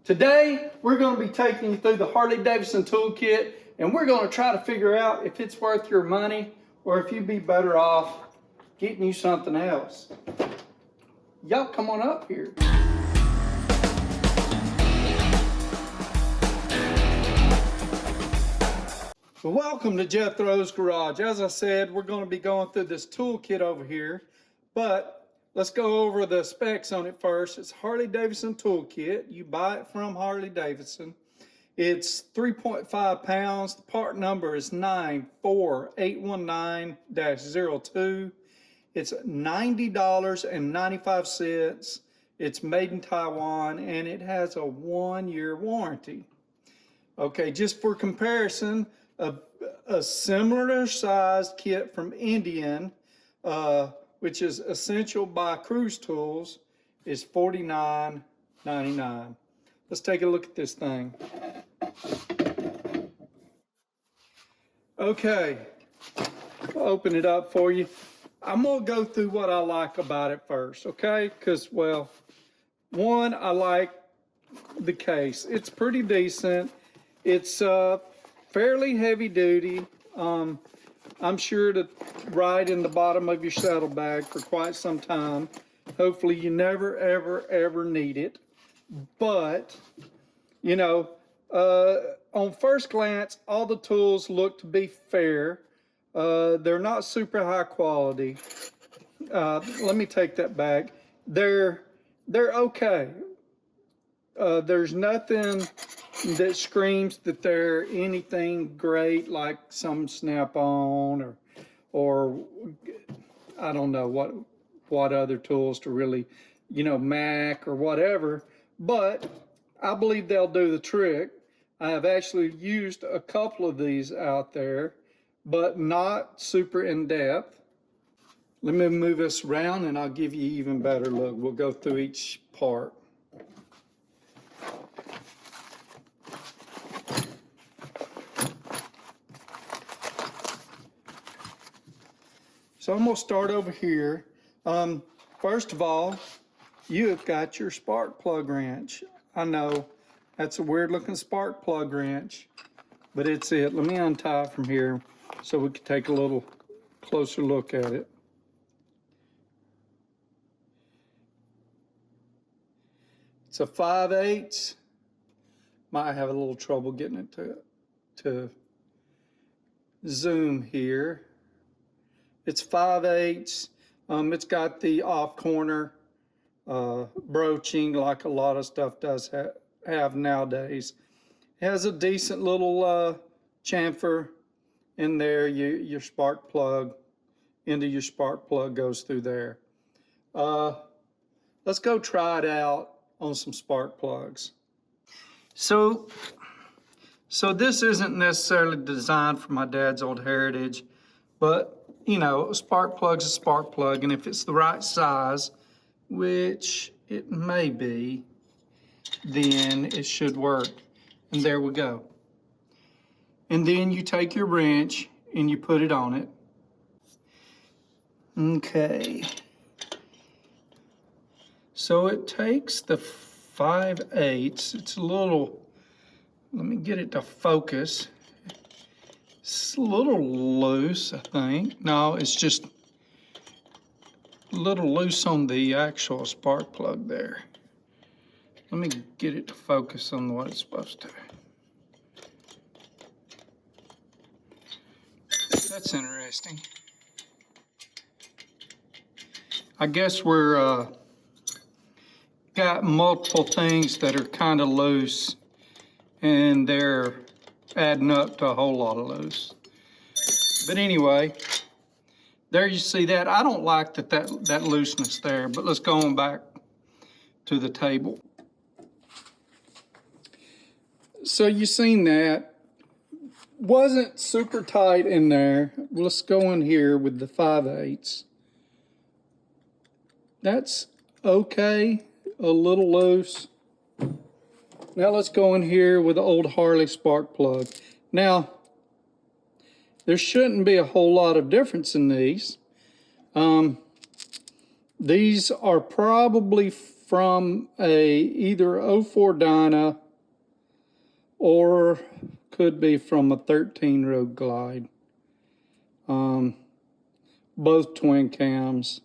Today, we're going to be taking you through the Harley Davidson toolkit, and we're going to try to figure out if it's worth your money or if you'd be better off getting you something else. Y'all come on up here. Well, welcome to Jethro's Garage. As I said, we're going to be going through this toolkit over here, but let's go over the specs on it first. It's Harley Davidson toolkit. You buy it from Harley Davidson. It's 3.5 pounds. The part number is 94819-02. It's $90.95. It's made in Taiwan, and it has a 1-year warranty. Okay, just for comparison, a similar sized kit from Indian, which is Essential by Cruise Tools, is $49.99. Let's take a look at this thing. Okay, I'll open it up for you. I'm gonna go through what I like about it first, okay? Because, well, one, I like the case. It's pretty decent. It's fairly heavy duty. I'm sure to ride in the bottom of your saddlebag for quite some time. Hopefully you never, ever need it. But, you know, on first glance, all the tools look to be fair. They're not super high quality. Let me take that back. They're okay. There's nothing that screams that they're anything great, like some Snap-on or I don't know what other tools to really, you know, Mac or whatever, but I believe they'll do the trick. I have actually used a couple of these out there, but not super in depth. Let me move this around and I'll give you an even better look. We'll go through each part. So I'm going to start over here. First of all, you have got your spark plug wrench. I know that's a weird looking spark plug wrench, but it's it. Let me untie it from here so we can take a little closer look at it. It's a 5/8. Might have a little trouble getting it to zoom here. It's 5/8. It's got the off corner broaching like a lot of stuff does have nowadays. It has a decent little chamfer in there. Your spark plug, into your spark plug goes through there. Let's go try it out on some spark plugs. So this isn't necessarily designed for my dad's old Heritage, but you know, a spark plug's a spark plug, and if it's the right size, which it may be, then it should work. And there we go. And then you take your wrench and you put it on it. Okay. So it takes the 5/8. It's a little, let me get it to focus. It's a little loose, I think. No, it's just a little loose on the actual spark plug there. Let me get it to focus on what it's supposed to. That's interesting. I guess we're got multiple things that are kind of loose, and they're adding up to a whole lot of loose. But anyway, there you see that. I don't like that looseness there, but let's go on back to the table. So you seen that. Wasn't super tight in there. Let's go in here with the 5/8. That's okay, a little loose. Now let's go in here with the old Harley spark plug. Now, there shouldn't be a whole lot of difference in these. These are probably from either 04 Dyna or could be from a 13 Road Glide. Both twin cams.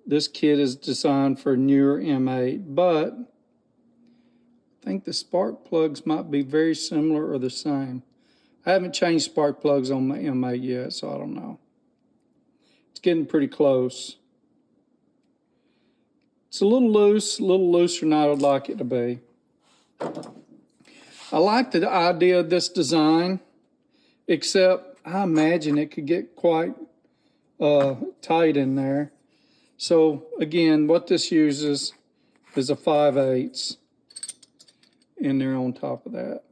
This kit is designed for a newer M8, but I think the spark plugs might be very similar or the same. I haven't changed spark plugs on my M8 yet, so I don't know. It's getting pretty close. It's a little loose, a little looser than I would like it to be. I like the idea of this design, except I imagine it could get quite tight in there. So again, what this uses is a 5/8 in there on top of that.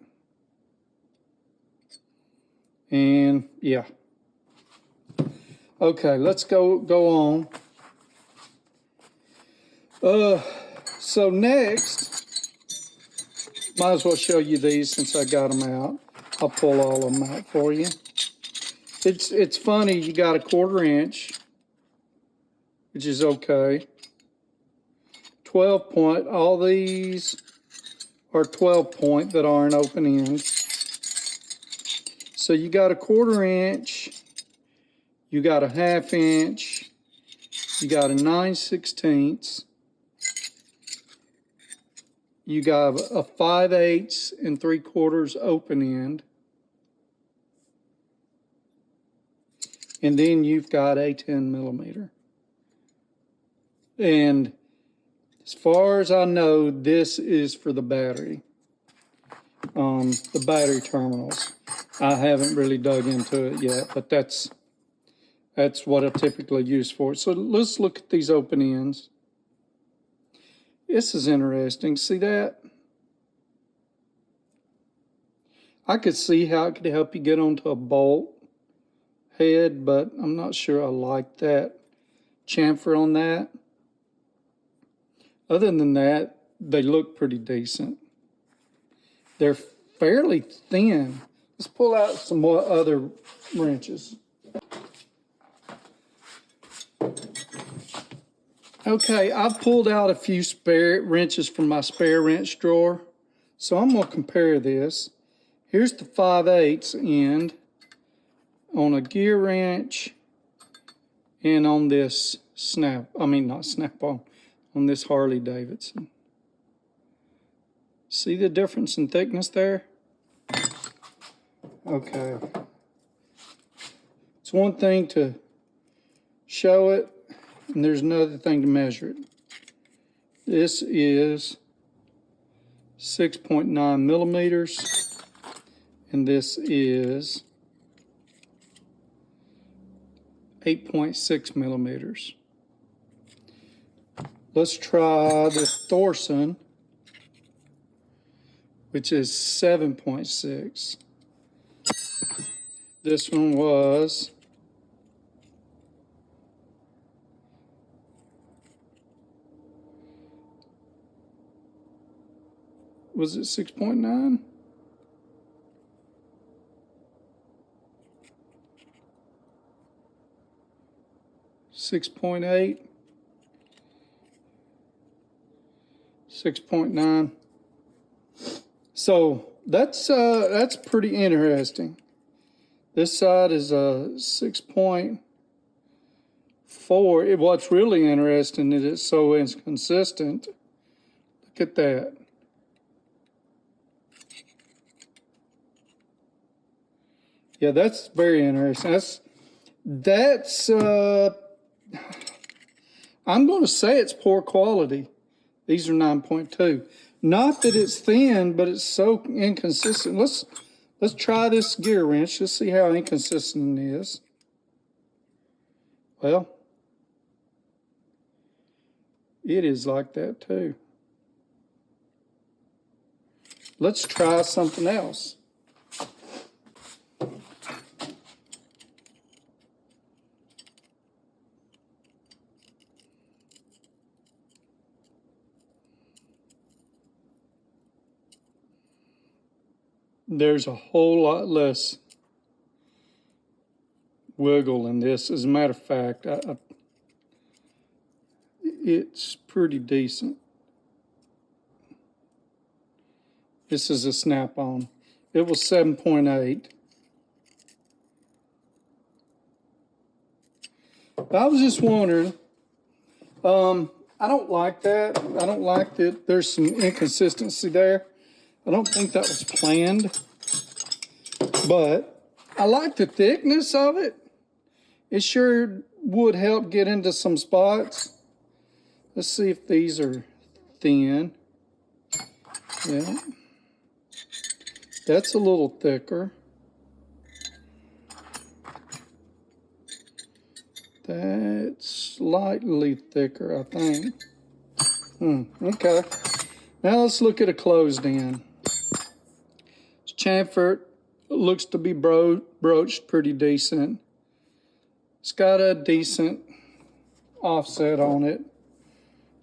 And yeah. Okay, let's go on. So next, might as well show you these since I got them out. I'll pull all of them out for you. It's funny, you got a 1/4 inch, which is okay. 12 point, all these are 12 point that are an open end. So you got a 1/4 inch, you got a 1/2 inch, you got a 9/16, you got a 5/8 and 3/4 open end, and then you've got a 10 millimeter. And as far as I know, this is for the battery, the battery terminals. I haven't really dug into it yet, but that's what I typically use for it. So let's look at these open ends. This is interesting. See that? I could see how it could help you get onto a bolt head, but I'm not sure I like that chamfer on that. Other than that, they look pretty decent. They're fairly thin. Let's pull out some more other wrenches. Okay, I've pulled out a few spare wrenches from my spare wrench drawer. So I'm going to compare this. Here's the 5/8 end on a gear wrench and on this on this Harley Davidson. See the difference in thickness there? Okay. It's one thing to show it, and there's another thing to measure it. This is 6.9 millimeters, and this is 8.6 millimeters. Let's try this Thorson, which is 7.6. This one was it 6.9? $6.8, 6.9. So that's pretty interesting. This side is a 6.4. What's really interesting is it's so inconsistent. Look at that. Yeah, that's very interesting. That's I'm going to say it's poor quality. These are 9.2. Not that it's thin, but it's so inconsistent. Let's try this gear wrench. Let's see how inconsistent it is. Well, it is like that too. Let's try something else. There's a whole lot less wiggle in this. As a matter of fact, it's pretty decent. This is a snap-on. It was 7.8. I was just wondering, I don't like that. I don't like that there's some inconsistency there. I don't think that was planned, but I like the thickness of it. It sure would help get into some spots. Let's see if these are thin. Yeah. That's a little thicker. That's slightly thicker, I think. Okay. Now let's look at a closed end. It's chamfered. Looks to be broached pretty decent. It's got a decent offset on it.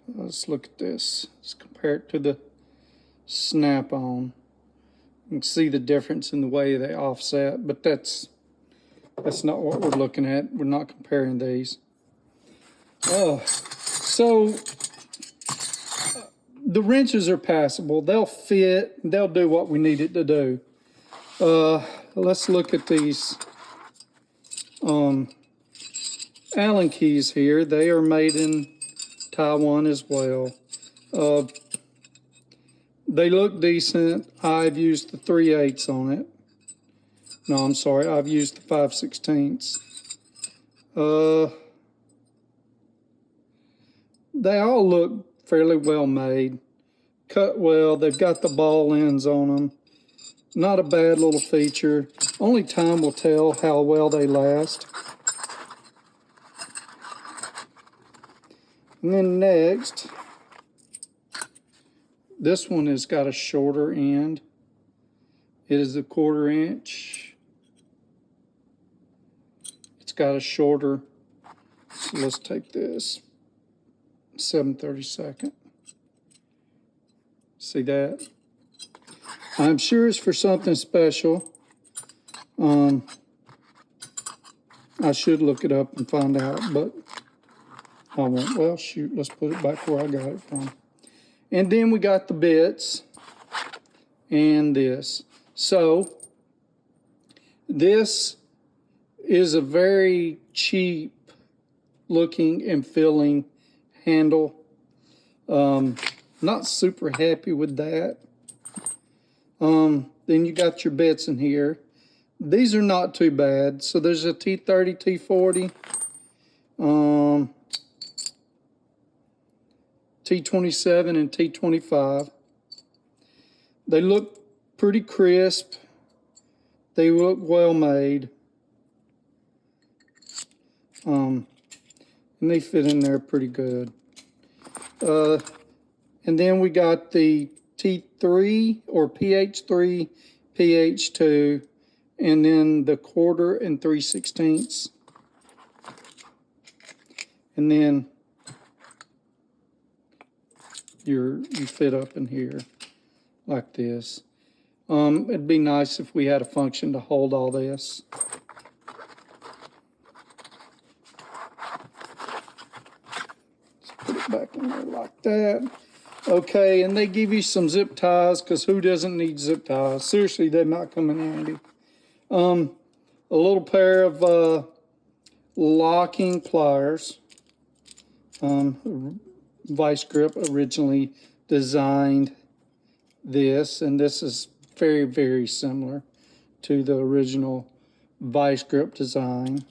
Let's look at this. Let's compare it to the snap-on. You can see the difference in the way they offset, but that's not what we're looking at. We're not comparing these. So the wrenches are passable. They'll fit. They'll do what we need it to do. Let's look at these Allen keys here. They are made in Taiwan as well. They look decent. I've used the 3/8 on it. No, I'm sorry. I've used the 5/16. They all look fairly well made. Cut well. They've got the ball ends on them. Not a bad little feature. Only time will tell how well they last. And then next, this one has got a shorter end. It is a 1/4 inch. It's got a shorter, so let's take this, 7/32. See that? I'm sure it's for something special. I should look it up and find out, but I won't. Well, shoot, let's put it back where I got it from. And then we got the bits and this. So this is a very cheap looking and feeling handle. Not super happy with that. Then you got your bits in here. These are not too bad. So there's a T30, T40, T27 and T25. They look pretty crisp. They look well made. And they fit in there pretty good. And then we got the T3 or PH3, PH2, and then the 1/4 and 3/16. And then you fit up in here like this. It'd be nice if we had a function to hold all this. Let's put it back in there like that. Okay, and they give you some zip ties, because who doesn't need zip ties? Seriously, they might come in handy. A little pair of locking pliers. Vice Grip originally designed this, and this is very, very similar to the original Vice Grip design.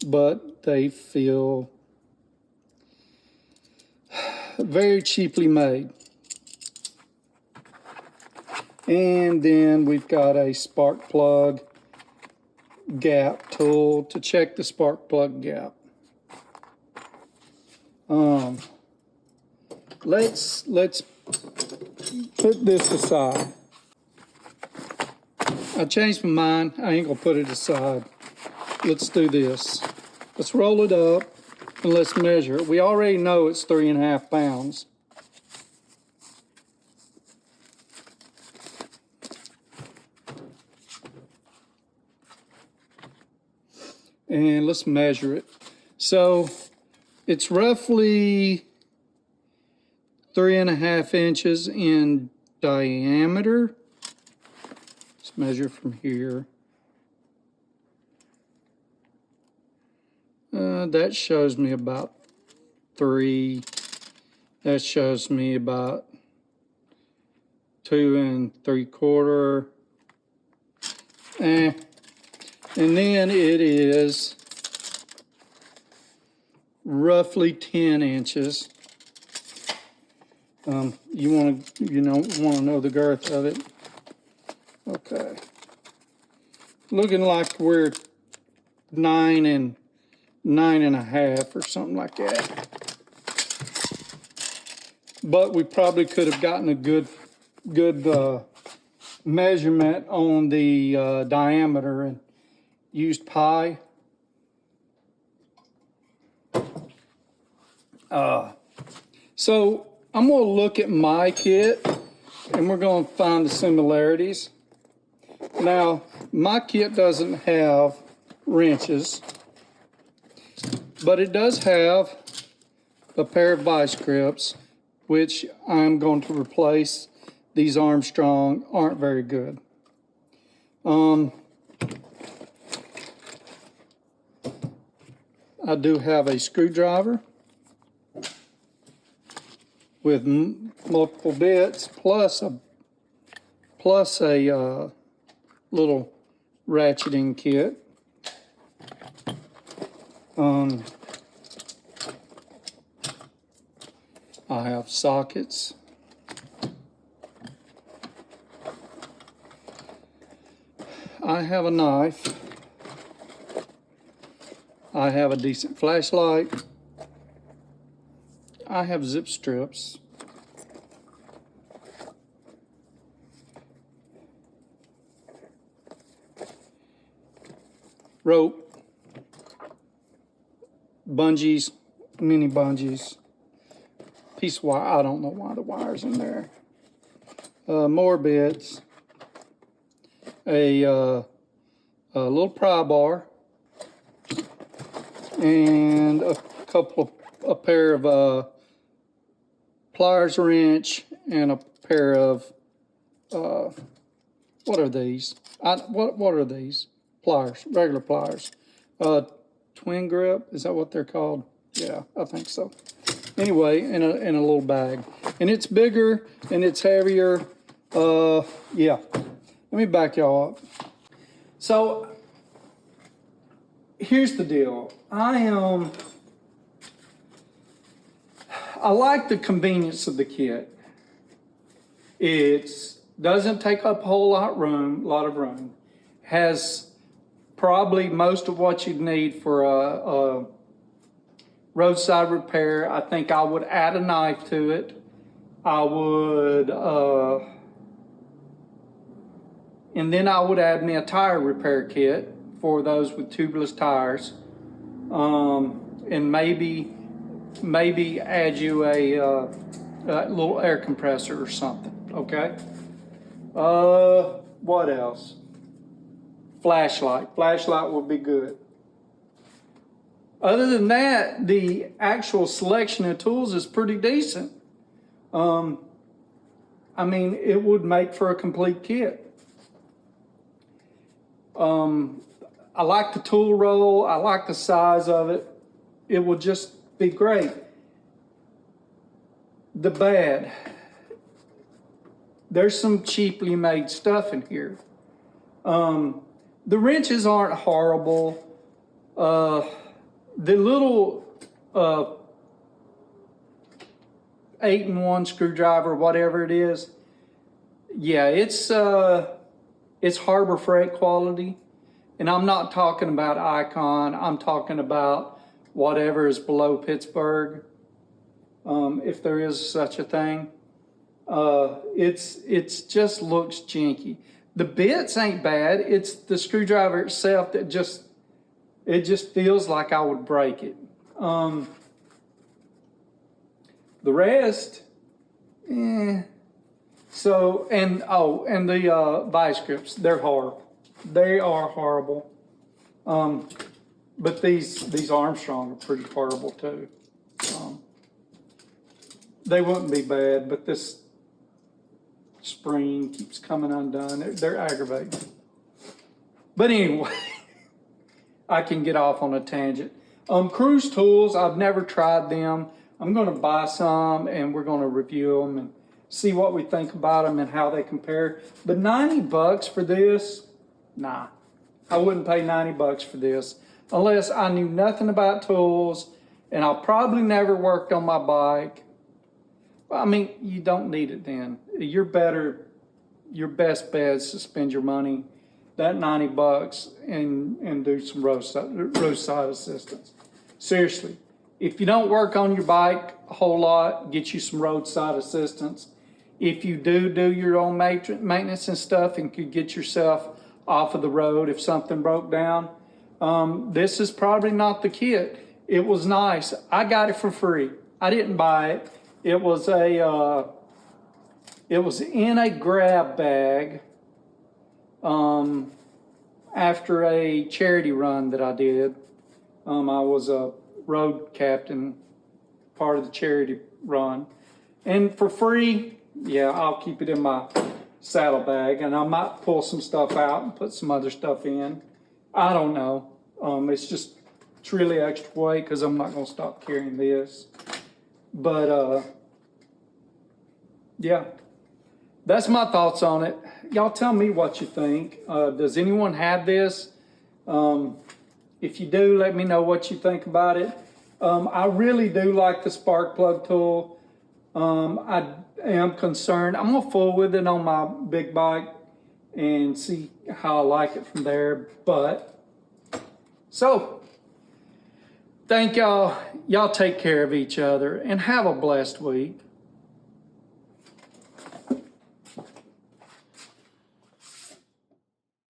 But they feel very cheaply made. And then we've got a spark plug gap tool to check the spark plug gap. Let's put this aside. I changed my mind. I ain't gonna put it aside. Let's do this. Let's roll it up and let's measure it. We already know it's 3.5 pounds. And let's measure it. So it's roughly 3.5 inches in diameter. Let's measure from here. That shows me about 3. That shows me about 2 3/4. And then it is roughly 10 inches. You want to know the girth of it. Okay. Looking like we're 9 1/2 or something like that. But we probably could have gotten a good measurement on the diameter and used pi. So I'm going to look at my kit and we're going to find the similarities. Now, my kit doesn't have wrenches, but it does have a pair of vice grips, which I'm going to replace. These Armstrong aren't very good. I do have a screwdriver with multiple bits, plus a little ratcheting kit. I have sockets. I have a knife. I have a decent flashlight. I have zip strips. Rope. Bungees, mini bungees. Piece of wire. I don't know why the wire's in there. More bits. A little pry bar. And a pair of pliers, wrench, and a pair of what are these? What are these? Pliers, regular pliers. Twin grip, is that what they're called? Yeah, I think so. Anyway, in a little bag, and it's bigger and it's heavier. Yeah. Let me back y'all up. So here's the deal. I like the convenience of the kit. It doesn't take up a whole lot of room. Has probably most of what you'd need for a roadside repair. I think I would add a knife to it. I would, and then I would add me a tire repair kit for those with tubeless tires, and maybe add you a little air compressor or something. Okay. What else? Flashlight would be good. Other than that, the actual selection of tools is pretty decent. I mean, it would make for a complete kit. I like the tool roll. I like the size of it. It would just be great. The bad. There's some cheaply made stuff in here. The wrenches aren't horrible. The little 8-in-1 screwdriver, whatever it is, yeah, it's Harbor Freight quality. And I'm not talking about Icon. I'm talking about whatever is below Pittsburgh, if there is such a thing. It's just looks janky. The bits ain't bad. It's the screwdriver itself that just feels like I would break it. The rest, So, and the vice grips, they're horrible. They are horrible. But these Armstrong are pretty horrible too. They wouldn't be bad, but this spring keeps coming undone. They're aggravating. But anyway, I can get off on a tangent. Cruise tools, I've never tried them. I'm going to buy some and we're going to review them and see what we think about them and how they compare. But $90 for this, nah. I wouldn't pay $90 for this unless I knew nothing about tools and I probably never worked on my bike. I mean, you don't need it then. Your best bet is to spend your money, that $90, and do some roadside assistance. Seriously, if you don't work on your bike a whole lot, get you some roadside assistance. If you do your own maintenance and stuff and could get yourself off of the road if something broke down, this is probably not the kit. It was nice. I got it for free. I didn't buy it. It was in a grab bag after a charity run that I did. I was a road captain, part of the charity run. And for free, yeah, I'll keep it in my saddlebag, and I might pull some stuff out and put some other stuff in. I don't know. It's really extra weight because I'm not going to stop carrying this. But, yeah, that's my thoughts on it. Y'all tell me what you think. Does anyone have this? If you do, let me know what you think about it. I really do like the spark plug tool. I am concerned. I'm gonna fool with it on my big bike and see how I like it from there. But so thank y'all. Y'all take care of each other and have a blessed week.